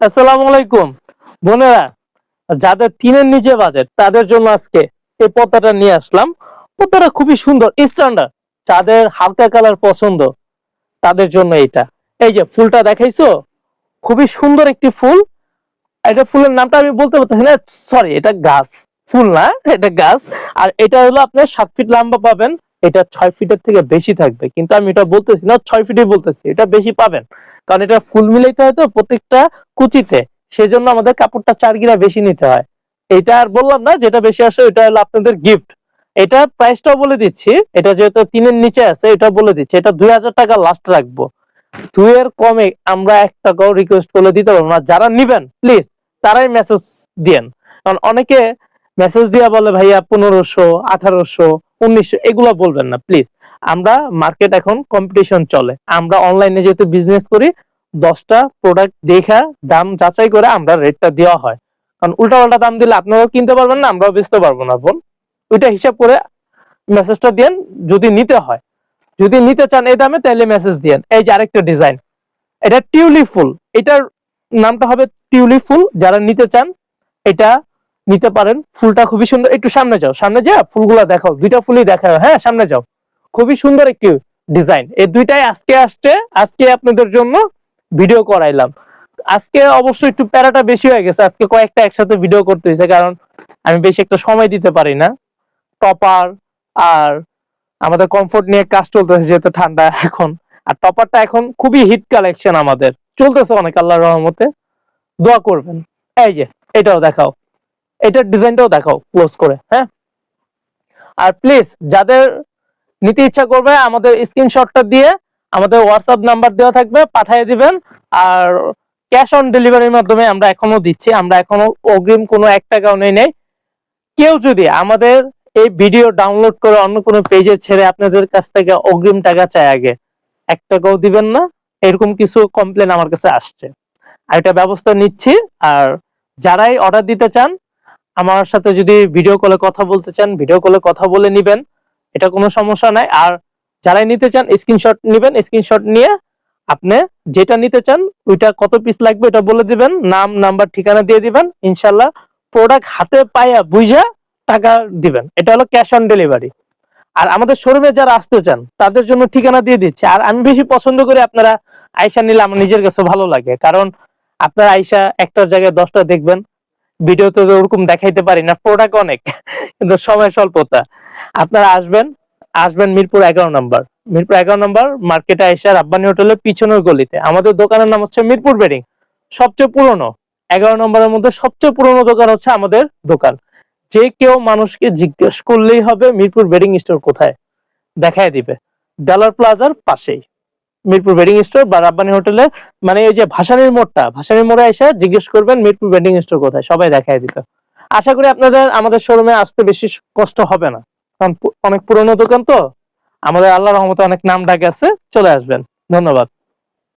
আসসালামু আলাইকুম বোনেরা, যাদের তিনের নিচে বাজেট তাদের জন্য আজকে এই পর্দাটা নিয়ে আসলাম। পর্দাটা খুবই সুন্দর স্ট্যান্ডার্ড, যাদের হালকা কালার পছন্দ তাদের জন্য এটা। এই যে ফুলটা দেখাইছো, খুবই সুন্দর একটি ফুল। এটা ফুলের নামটা আমি বলতে পারতেছি না, সরি, এটা গাছ, ফুল না, এটা গাছ। আর এটা হলো আপনার 7 ফিট লম্বা পাবেন, এটা 6 ফিটের থেকে বেশি থাকবে, কিন্তু আমি এটা বলতেছি না 6 ফিটই বলতেছি, এটা বেশি পাবেন। কারণ এটা ফুল মিলাইতে হয় তো প্রত্যেকটা কুচিতে, সেই জন্য আমাদের কাপড়টা 4 গিরা বেশি নিতে হয়। এটা আর বললাম না, যেটা বেশি আসে এটা হলো আপনাদের গিফট। এটা প্রাইসটাও বলে দিচ্ছি, এটা যেহেতু 3-এর নিচে আছে এটা বলে দিচ্ছি, এটা 2000 টাকা লাস্ট রাখবো। 2-এর কমে আমরা 1 টাকাও রিকোয়েস্ট করলে দিতে পারবো না। যারা নিবেন প্লিজ তারাই মেসেজ দিয়েন, কারণ অনেকে মেসেজ দিয়া বলে ভাইয়া 1500, 1800, 1900 এগুলো বলবেন না প্লিজ। আমরা মার্কেট এখন কম্পিটিশন চলে, আমরা অনলাইনে যেহেতু বিজনেস করি, 10টা প্রোডাক্ট দেখা দাম যাচাই করে আমরা রেটটা দেওয়া হয়। কারণ উল্টা পাল্টা দাম দিলে আপনারাও কিনতে পারবেন না, আমরাও বেচতে পারবো না বোন। ওইটা হিসাব করে মেসেজটা দেন। যদি নিতে হয়, যদি নিতে চান এই দামে, তাহলে মেসেজ দিয়েন। এই যে আরেকটা ডিজাইন, এটা টিউলিপ ফুল, এটার নামটা হবে টিউলিপ ফুল। যারা নিতে চান এটা নিতে পারেন। ফুলটা খুবই সুন্দর, একটু সামনে যাও, সামনে যা ফুলগুলা দেখাও, 2টা ফুলই দেখাও, হ্যাঁ সামনে যাও। খুবই সুন্দর একটি ডিজাইন, এই 2টাই আজকে আসছে, আজকে আপনাদের জন্য ভিডিও করাইলাম। আজকে অবশ্যই একটু প্যারাটা বেশি হয়ে গেছে, আজকে কয়েকটা একসাথে ভিডিও করতে হয়েছে, কারণ আমি বেশি একটা সময় দিতে পারি না। টপার আর আমাদের কমফোর্ট নিয়ে কাজ চলতেছে, যেহেতু ঠান্ডা এখন। আর টপারটা এখন খুবই হিট কালেকশন আমাদের চলতেছে অনেক, আল্লাহর রহমতে, দোয়া করবেন। এই যে এটাও দেখাও, এটার ডিজাইনটাও দেখাও ক্লোজ করে, হ্যাঁ। আর প্লিজ যাদের নিতে ইচ্ছা করবে আমাদের স্ক্রিনশটটা দিয়ে আমাদের হোয়াটসঅ্যাপ নাম্বার দেওয়া থাকবে, পাঠিয়ে দিবেন। আর ক্যাশ অন ডেলিভারির মাধ্যমে আমরা এখনো দিচ্ছি, আমরা এখনো অগ্রিম কোনো 1 টাকাও নেই। কেউ যদি আমাদের এই ভিডিও ডাউনলোড করে অন্য কোনো পেজে ছেড়ে আপনাদের কাছ থেকে অগ্রিম টাকা চায়, আগে 1 টাকাও দিবেন না, এরকম কিছু কমপ্লেন আমার কাছে আসছে। আর এটা ব্যবস্থা নিচ্ছি। আর যারাই অর্ডার দিতে চান, আমার সাথে যদি ভিডিও কলে কথা বলতে চান, ভিডিও কলে কথা বলে নিবেন, এটা কোনো সমস্যা নাই। আর যারাই নিতে চান স্ক্রিনশট নিবেন, স্ক্রিনশট নিয়ে আপনি যেটা নিতে চান ওইটা কত পিস লাগবে এটা বলে দিবেন, নাম নাম্বার ঠিকানা দিয়ে দিবেন, ইনশাল্লাহ প্রোডাক্ট হাতে পাইয়া বুঝা টাকা দিবেন। এটা হলো ক্যাশ অন ডেলিভারি। আর আমাদের শোরুমে যারা আসতে চান তাদের জন্য ঠিকানা দিয়ে দিচ্ছে। আর আমি বেশি পছন্দ করি আপনারা আয়সা নিলে, আমার নিজের কাছে ভালো লাগে, কারণ আপনারা আয়সা একটার জায়গায় 10টা দেখবেন। ভিডিওতে তো ওরকম দেখাইতে পারি না, প্রোডাক্ট অনেক কিন্তু সময় স্বল্পতা। আপনারা আসবেন, মিরপুর 11 নম্বর, মিরপুর 11 নম্বর মার্কেটে আয়সা রাব্বানি হোটেলের পিছনের গলিতে। আমাদের দোকানের নাম হচ্ছে মিরপুর বেডিং, সবচেয়ে পুরনো 11 নম্বরের মধ্যে সবচেয়ে পুরনো দোকান হচ্ছে আমাদের দোকান। যে কেউ মানুষকে জিজ্ঞেস করলেই হবে মিরপুর বেডিং স্টোর কোথায়, দেখায় দিবে। ডলার প্লাজার পাশেই মিরপুর বেডিং স্টোর বা রাব্বানি হোটেলের, মানে এই যে ভাসানীর মোড়টা, ভাসানীর মোড়ে এসে জিজ্ঞেস করবেন মিরপুর বেডিং স্টোর কোথায়, সবাই দেখায় দিত। আশা করি আপনাদের আমাদের শোরুমে আসতে বেশি কষ্ট হবে না, কারণ অনেক পুরনো দোকান তো, আমাদের আল্লাহর রহমতে অনেক নাম ডাক আছে। চলে আসবেন, ধন্যবাদ।